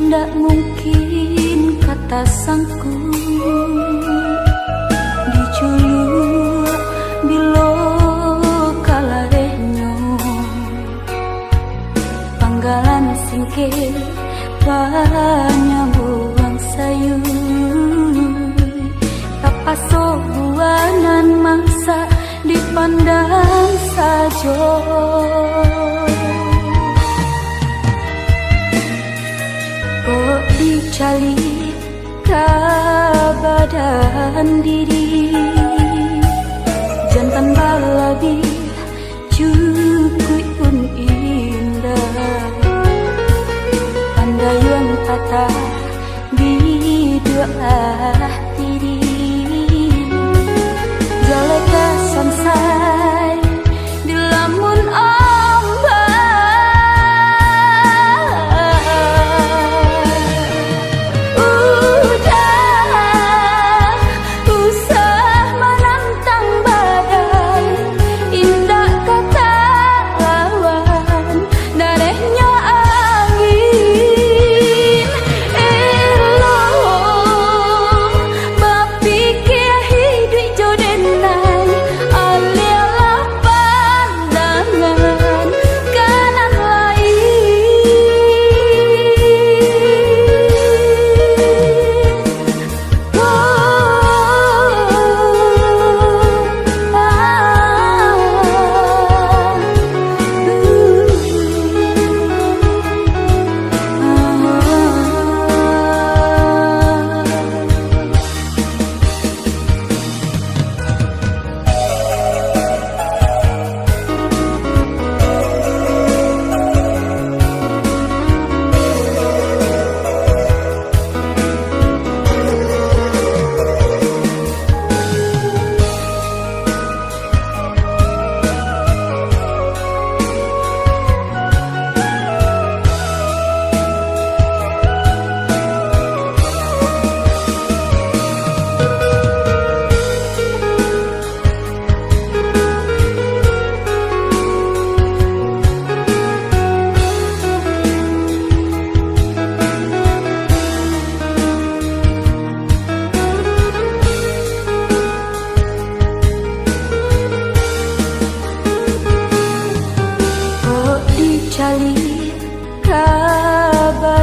Ndak mungkin kata sangku diculuk bilo kalarenyo panggalan singke panyambuang sayu kapaso buanan mangsa dipandang sajo dicali kabadan diri jantan balabi cukup pun indah pandayun tata bidua diri jaleka samsai dilamun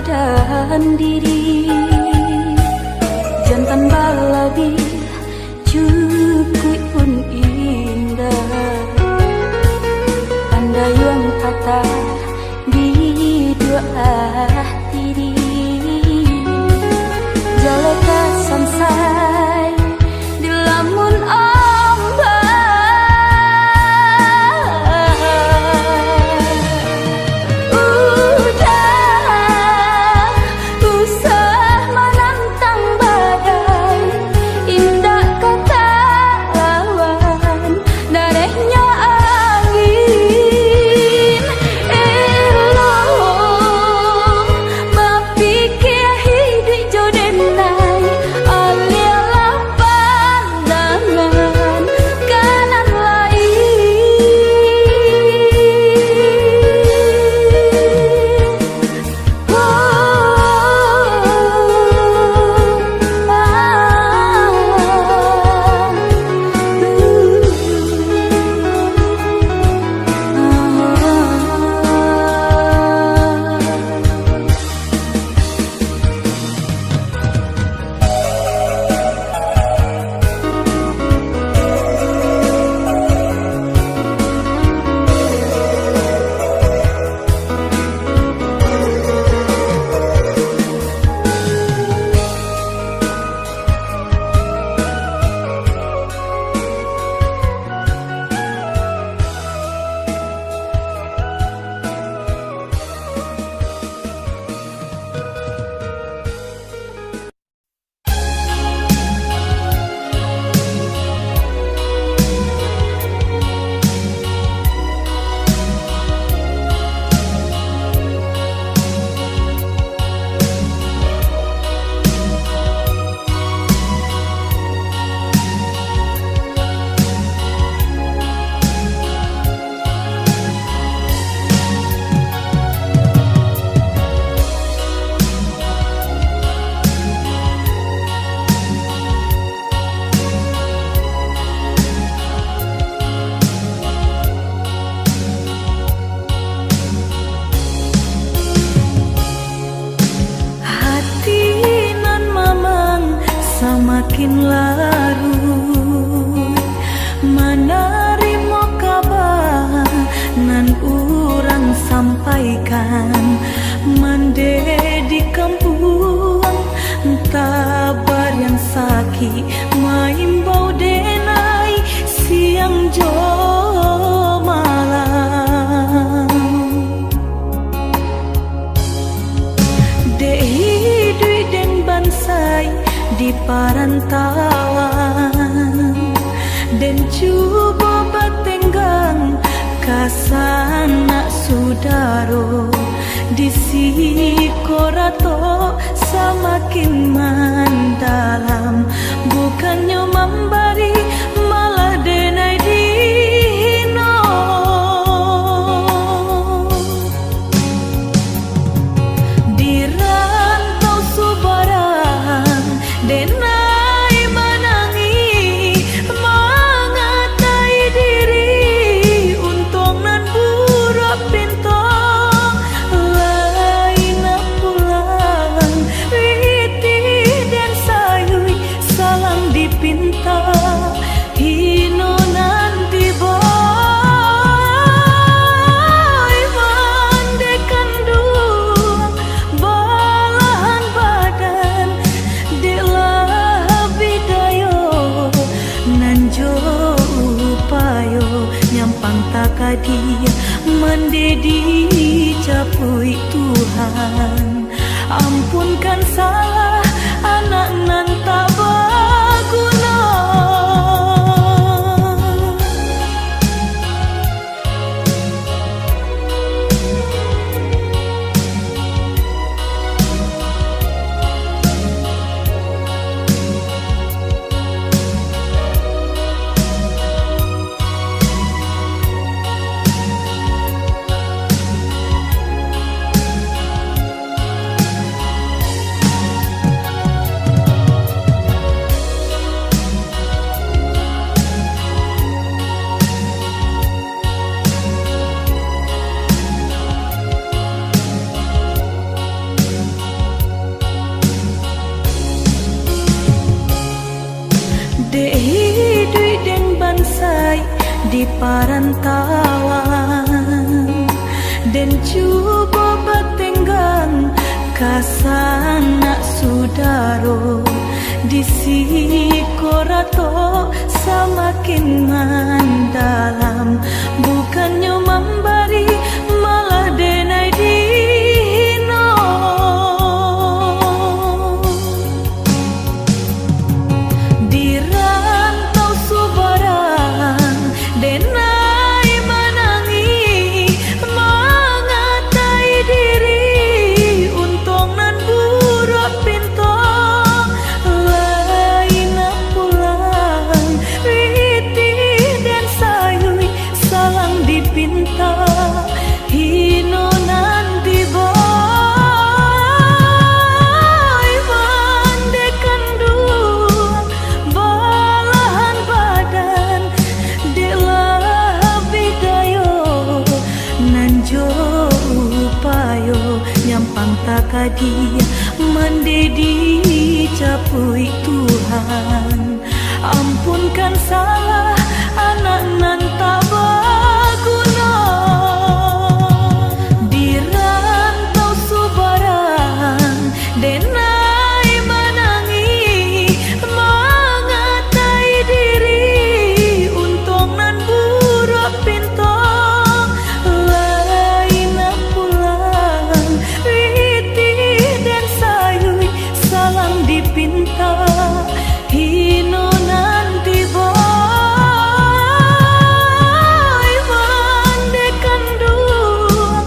kabadan diri jantan balabi cukup pun indah pandayun tata bidua diri jaleka samsai dilamun usah kasana sudaro disi korato semakin mendalam, bukannya memberi malah denai dino. Di rantau subaran denai menangi mengatai diri untung nan buruk pintu lain pulang witi dan sayui salang dipinta hino nanti boy mandekan dua balahan badan delah bidayo nanjo upayo nyampang takadi mendedi capui Tuhan, ampunkan salah anak nan tak berguna. Dei den bansai di parantauan dan cuba batenggang kasana sudaro disi korato semakin mendalam, bukannya memberi malah denai dino. Di rantau subaran denai menangi mengatai diri untung nan buruk pintu lain pulang witi dan sayui salang dipinta hino nanti boy mandekan dua balahan badan delah bidayo nanjo upayo nyampang takadi mendedi capui Tuhan, ampunkan salah anak nan tak berguna. Di rantau subaran denai menangi mengatai diri untung nan buruk pintu lain pulang witi dan sayui salang dipinta hino nanti boy mandekan dua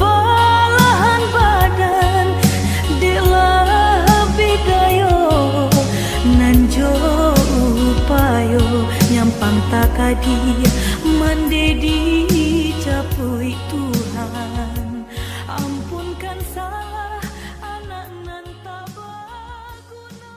balahan badan delah bidayo nanjo upayo nyampang takadi mendedi capui Tuhan, ampunkan salah anak nan tak berguna.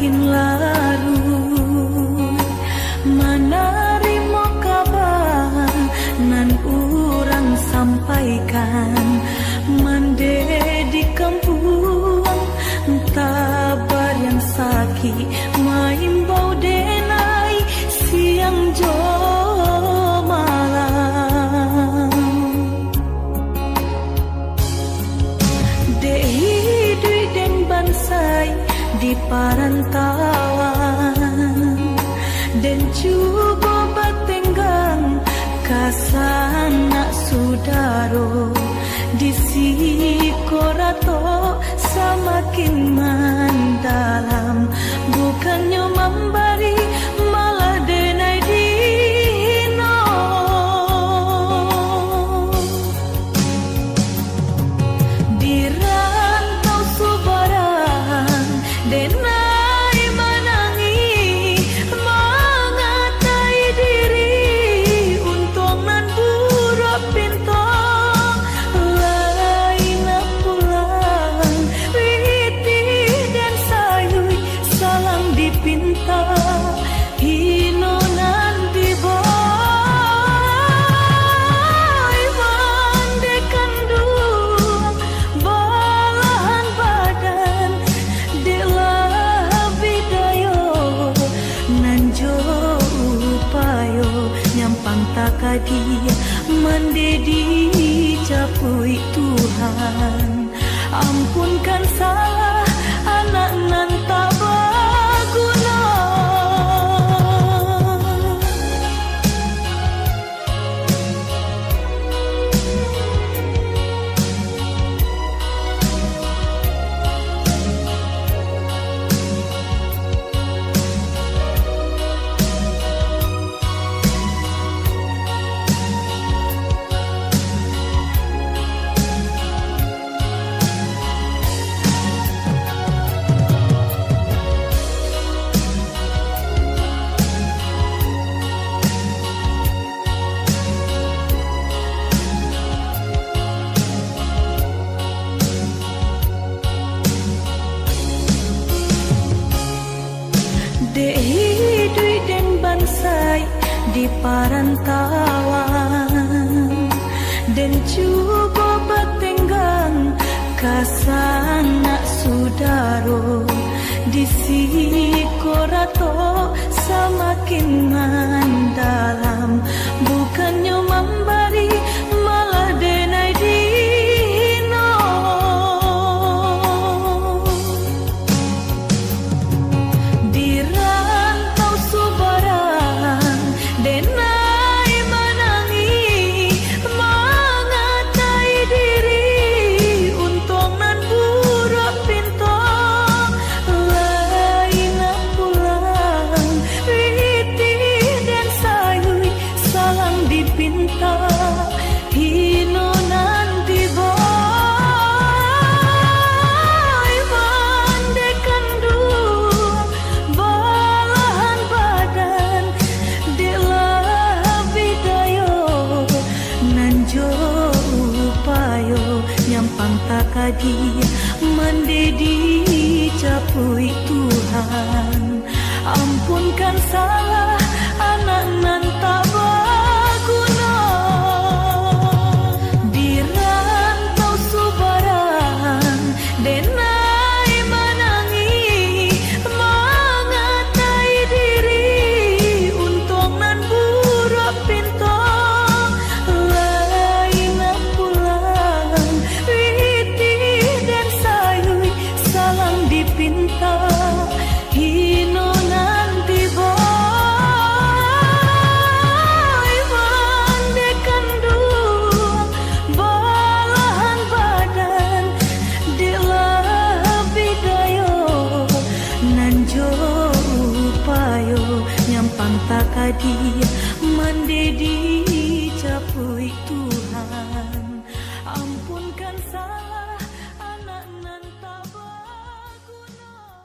makin larut menarimo kabar nan urang sampaikan mande di kampung tabar yang sakit maimbau denai siang jo malam dei den bansai di parantauan dan juga batenggang kasana sudaro di sikorato semakin mendalam bukannya memberi malah denai dino di rantau subaran denai menangi mengatai diri untung nan buruk pintu laina pulang witi dan sayui salang dipinta hino nan diboy mandekan dua balahan badan bidayo nanjo upayo nyampang takadia mendedi capui Tuhan ampunkan salah anak nan tak berguna dei den bansai di parantauan dan juga batenggang kasana sudaro di sikorato semakin mendalam bukannya memberi malah denai dino di rantau subaran denai menangi mengatai diri untung nan buruk pintu laina pulang witi dan sayui salang dipinta hino nan diboy mandekan dua balahan badan bidayo nanjo upayo nyampang takadia mendedi capui Tuhan ampunkan salah anak nan tak berguna di rantau subaran denai menangi mengatai diri untung nan buruk pintu laina pulang witi dan sayui salang dipinta hino nan diboy mandekan dua balahan badan bidayo nanjo upayo nyampang takadia mendedi capui Tuhan